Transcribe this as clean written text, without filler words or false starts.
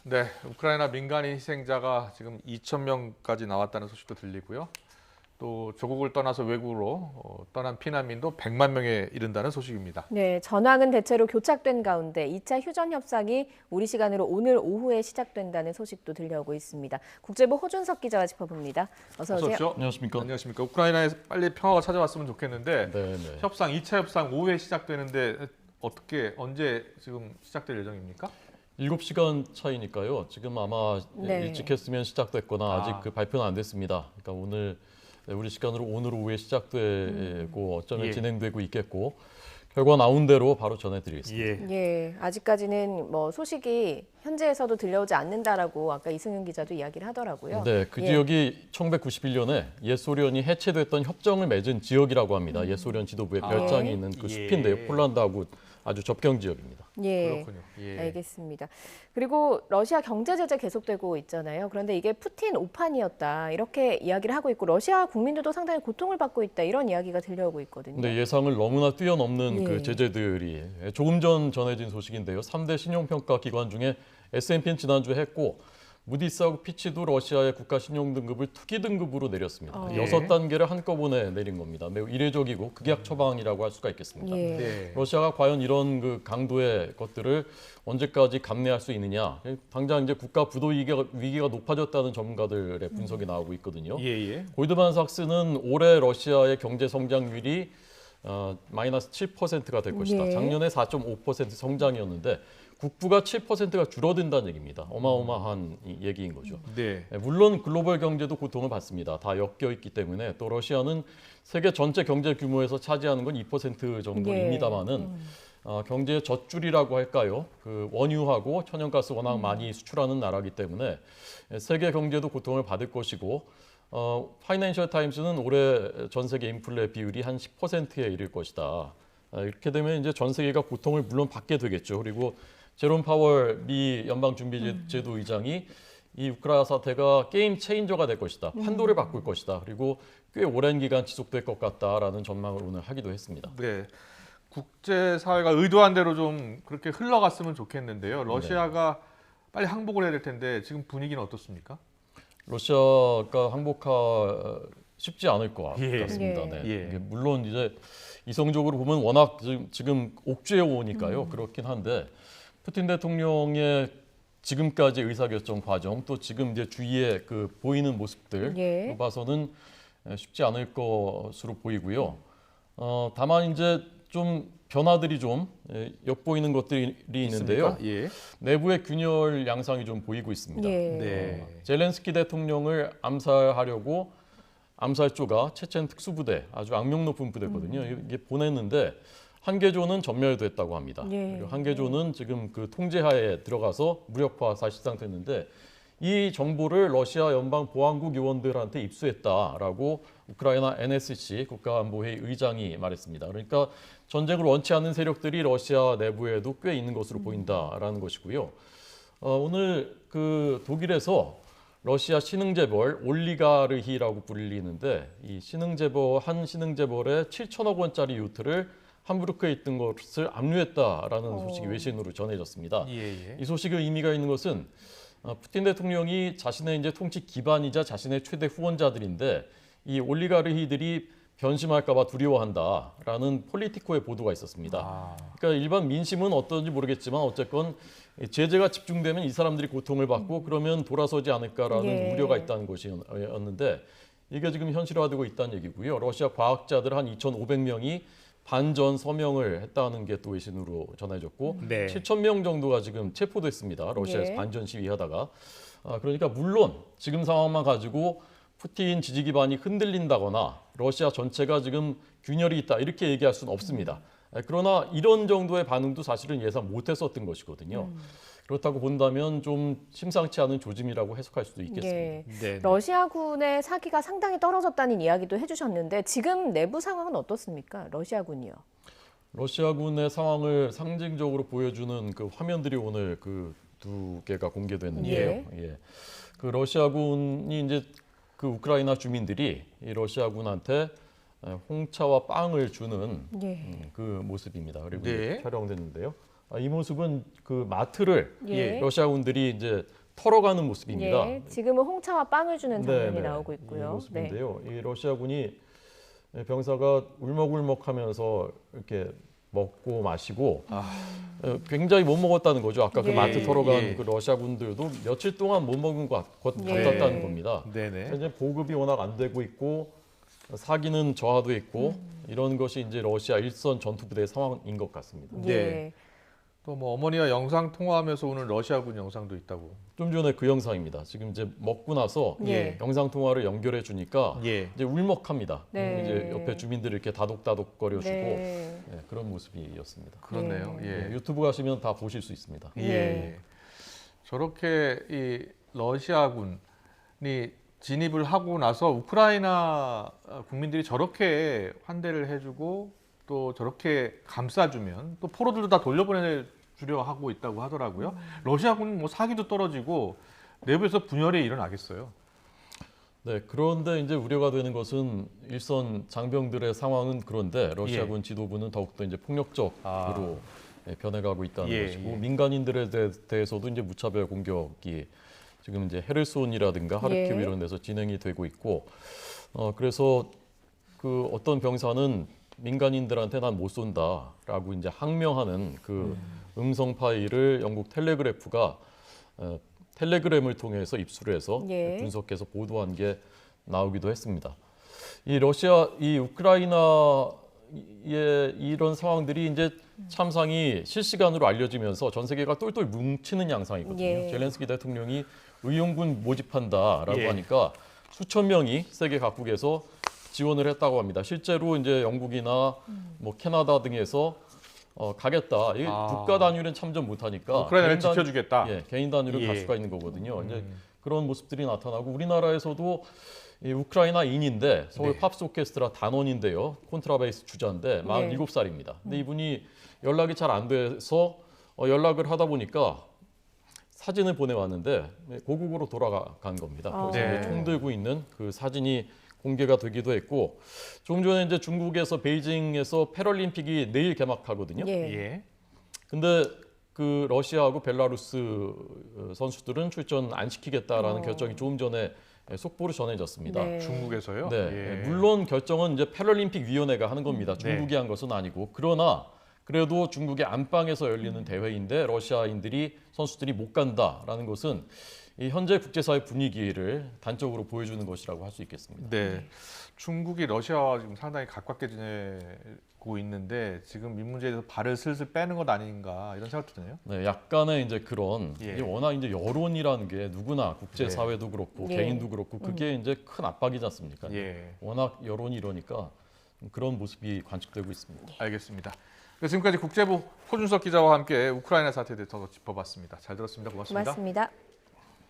네, 우크라이나 민간인 희생자가 지금 2천 명까지 나왔다는 소식도 들리고요. 또 조국을 떠나서 외국으로 떠난 피난민도 100만 명에 이른다는 소식입니다. 네, 전황은 대체로 교착된 가운데 2차 휴전 협상이 우리 시간으로 오늘 오후에 시작된다는 소식도 들려오고 있습니다. 국제부 호준석 기자와 짚어봅니다. 어서 오세요. 오십시오. 안녕하십니까? 안녕하십니까. 우크라이나에 빨리 평화가 찾아왔으면 좋겠는데 네. 2차 협상 오후에 시작되는데 언제 지금 시작될 예정입니까? 7시간 차이니까요. 지금 아마 네. 일찍 했으면 시작됐거나 아직 그 발표는 안 됐습니다. 그러니까 오늘 우리 시간으로 오늘 오후에 시작되고 어쩌면 예. 진행되고 있겠고 결과 나온 대로 바로 전해드리겠습니다. 예, 아직까지는 뭐 소식이 현지에서도 들려오지 않는다라고 아까 이승윤 기자도 이야기를 하더라고요. 네, 그 예. 지역이 1991년에 옛 소련이 해체됐던 협정을 맺은 지역이라고 합니다. 옛 소련 지도부의 별장이 예. 있는 그 예. 숲인데요. 폴란드하고 아주 접경 지역입니다. 예. 그렇군요. 예. 알겠습니다. 그리고 러시아 경제 제재 계속되고 있잖아요. 그런데 이게 푸틴 오판이었다 이렇게 이야기를 하고 있고 러시아 국민들도 상당히 고통을 받고 있다 이런 이야기가 들려오고 있거든요. 근데 예상을 너무나 뛰어넘는 예. 그 제재들이 조금 전 전해진 소식인데요. 3대 신용평가 기관 중에 S&P는 지난주에 했고 무디스하고 피치도 러시아의 국가 신용 등급을 투기 등급으로 내렸습니다. 예. 6단계를 한꺼번에 내린 겁니다. 매우 이례적이고 극약 처방이라고 할 수가 있겠습니다. 예. 네. 러시아가 과연 이런 그 강도의 것들을 언제까지 감내할 수 있느냐? 당장 이제 국가 부도 위기가 높아졌다는 전문가들의 분석이 나오고 있거든요. 예. 골드만삭스는 올해 러시아의 경제 성장률이 마이너스 7%가 될 것이다. 예. 작년에 4.5% 성장이었는데 국부가 7%가 줄어든다는 얘기입니다. 어마어마한 얘기인 거죠. 네. 물론 글로벌 경제도 고통을 받습니다. 다 엮여 있기 때문에 또 러시아는 세계 전체 경제 규모에서 차지하는 건 2% 정도입니다만은 경제의 젖줄이라고 할까요? 그 원유하고 천연가스 워낙 많이 수출하는 나라이기 때문에 세계 경제도 고통을 받을 것이고 파이낸셜 타임스는 올해 전 세계 인플레 비율이 한 10%에 이를 것이다. 이렇게 되면 이제 전 세계가 고통을 물론 받게 되겠죠. 그리고 제롬 파월 미 연방준비제도 의장이 이 우크라이나 사태가 게임 체인저가 될 것이다. 판도를 바꿀 것이다. 그리고 꽤 오랜 기간 지속될 것 같다라는 전망을 오늘 하기도 했습니다. 네. 국제사회가 의도한 대로 좀 그렇게 흘러갔으면 좋겠는데요. 러시아가 빨리 항복을 해야 될 텐데 지금 분위기는 어떻습니까? 러시아가 항복하 쉽지 않을 것 예. 같습니다. 예. 네. 예. 이게 물론 이제 이성적으로 보면 워낙 지금 옥죄어 오니까요. 그렇긴 한데 푸틴 대통령의 지금까지 의사결정 과정 또 지금 이제 주위에 그 보이는 모습들 예. 봐서는 쉽지 않을 것으로 보이고요. 다만 이제 좀 변화들이 좀 엿보이는 것들이 있는데요. 있습니까? 예. 내부의 균열 양상이 좀 보이고 있습니다. 예. 네. 젤렌스키 대통령을 암살하려고 암살조가 체첸 특수부대 아주 악명 높은 부대거든요. 이게 보냈는데 한계조는 전멸됐다고 합니다. 예. 그리고 한계조는 지금 그 통제하에 들어가서 무력화 사실상 됐는데 이 정보를 러시아 연방보안국 요원들한테 입수했다라고 우크라이나 NSC 국가안보회의 의장이 말했습니다. 그러니까 전쟁을 원치 않는 세력들이 러시아 내부에도 꽤 있는 것으로 보인다라는 것이고요. 오늘 그 독일에서 러시아 신흥재벌 올리가르히라고 불리는데 이 한 신흥재벌의 7천억 원짜리 요트를 함부르크에 있던 것을 압류했다라는 소식이 외신으로 전해졌습니다. 예. 이 소식의 의미가 있는 것은 푸틴 대통령이 자신의 이제 통치 기반이자 자신의 최대 후원자들인데 이 올리가르히들이 변심할까봐 두려워한다라는 폴리티코의 보도가 있었습니다. 그러니까 일반 민심은 어떤지 모르겠지만 어쨌건 제재가 집중되면 이 사람들이 고통을 받고 그러면 돌아서지 않을까라는 예. 우려가 있다는 것이었는데 이게 지금 현실화되고 있다는 얘기고요. 러시아 과학자들 한 2,500명이 반전 서명을 했다는 게 또 외신으로 전해졌고 네. 7,000명 정도가 지금 체포됐습니다. 러시아에서 예. 반전 시위하다가. 그러니까 물론 지금 상황만 가지고 푸틴 지지 기반이 흔들린다거나 러시아 전체가 지금 균열이 있다 이렇게 얘기할 수는 없습니다. 그러나 이런 정도의 반응도 사실은 예상 못했었던 것이거든요. 그렇다고 본다면 좀 심상치 않은 조짐이라고 해석할 수도 있겠습니다. 예. 네. 러시아군의 사기가 상당히 떨어졌다는 이야기도 해주셨는데 지금 내부 상황은 어떻습니까? 러시아군이요. 러시아군의 상황을 상징적으로 보여주는 그 화면들이 오늘 그 두 개가 공개됐는데요. 예. 그 러시아군이 이제 그 우크라이나 주민들이 이 러시아군한테 홍차와 빵을 주는 예. 그 모습입니다. 그리고 네. 촬영됐는데요. 이 모습은 그 마트를 예. 러시아군들이 이제 털어가는 모습입니다. 예, 지금은 홍차와 빵을 주는 장면이 네, 나오고 이 있고요. 모습인데요. 이 러시아군이 병사가 울먹울먹하면서 이렇게 먹고 마시고 굉장히 못 먹었다는 거죠. 아까 그 예. 마트 털어간 예. 그 러시아군들도 며칠 동안 못 먹은 것 예. 같았다는 겁니다. 네네. 이제 보급이 워낙 안 되고 있고 사기는 저하도 있고 이런 것이 이제 러시아 일선 전투부대의 상황인 것 같습니다. 예. 네. 또 뭐 어머니와 영상 통화하면서 오는 러시아군 영상도 있다고. 좀 전에 그 영상입니다. 지금 이제 먹고 나서 예. 영상 통화를 연결해 주니까 예. 이제 울먹합니다. 네. 이제 옆에 주민들이 이렇게 다독다독 거려주고 네. 그런 모습이었습니다. 그렇네요. 예. 예. 유튜브 가시면 다 보실 수 있습니다. 예. 예. 저렇게 이 러시아군이 진입을 하고 나서 우크라이나 국민들이 저렇게 환대를 해주고 또 저렇게 감싸주면 또 포로들도 다 돌려보내주려 하고 있다고 하더라고요. 러시아군은 뭐 사기도 떨어지고 내부에서 분열이 일어나겠어요. 네, 그런데 이제 우려가 되는 것은 일선 장병들의 상황은 그런데 러시아군 예. 지도부는 더욱더 이제 폭력적으로 변해가고 있다는 예, 것이고 예. 민간인들에 대해서도 이제 무차별 공격이 지금 이제 헤르손이라든가 하르키우 예. 이런 데서 진행이 되고 있고 그래서 그 어떤 병사는 민간인들한테 난 못 쏜다라고 이제 항명하는 그 음성 파일을 영국 텔레그래프가 텔레그램을 통해서 입수를 해서 예. 분석해서 보도한 게 나오기도 했습니다. 이 우크라이나의 이런 상황들이 이제 참상이 실시간으로 알려지면서 전 세계가 똘똘 뭉치는 양상이거든요. 예. 젤렌스키 대통령이 의용군 모집한다라고 예. 하니까 수천 명이 세계 각국에서 지원을 했다고 합니다. 실제로 이제 영국이나 뭐 캐나다 등에서 가겠다. 이 국가 단위는 참전 못하니까 우크라이나를 개인 지켜주겠다. 개인 단위로 예. 갈 수가 있는 거거든요. 이제 그런 모습들이 나타나고 우리나라에서 이 우크라이나인인데 서울 네. 팝스 오케스트라 단원인데요. 콘트라베이스 주자인데 47살입니다. 근데 이분이 연락이 잘 안 돼서 연락을 하다 보니까 사진을 보내왔는데 고국으로 돌아간 겁니다. 네. 총 들고 있는 그 사진이 공개가 되기도 했고 조금 전에 이제 중국에서 베이징에서 패럴림픽이 내일 개막하거든요. 예. 예. 근데 그 러시아하고 벨라루스 선수들은 출전 안 시키겠다라는 결정이 조금 전에 속보로 전해졌습니다. 네. 중국에서요? 네, 예. 물론 결정은 이제 패럴림픽 위원회가 하는 겁니다. 네. 중국이 한 것은 아니고 그러나 그래도 중국의 안방에서 열리는 대회인데 러시아인들이 선수들이 못 간다라는 것은 이 현재 국제사회 분위기를 단적으로 보여주는 것이라고 할 수 있겠습니다. 네. 중국이 러시아와 지금 상당히 가깝게 지내고 있는데 지금 이 문제에서 발을 슬슬 빼는 것 아닌가 이런 생각도 드네요. 네, 약간의 이제 그런 예. 이게 워낙 이제 여론이라는 게 누구나 국제사회도 그렇고 예. 개인도 그렇고 그게 이제 큰 압박이지 않습니까? 예. 워낙 여론이 이러니까 그런 모습이 관측되고 있습니다. 알겠습니다. 지금까지 국제부 호준석 기자와 함께 우크라이나 사태에 대해서 짚어봤습니다. 잘 들었습니다. 고맙습니다. 고맙습니다.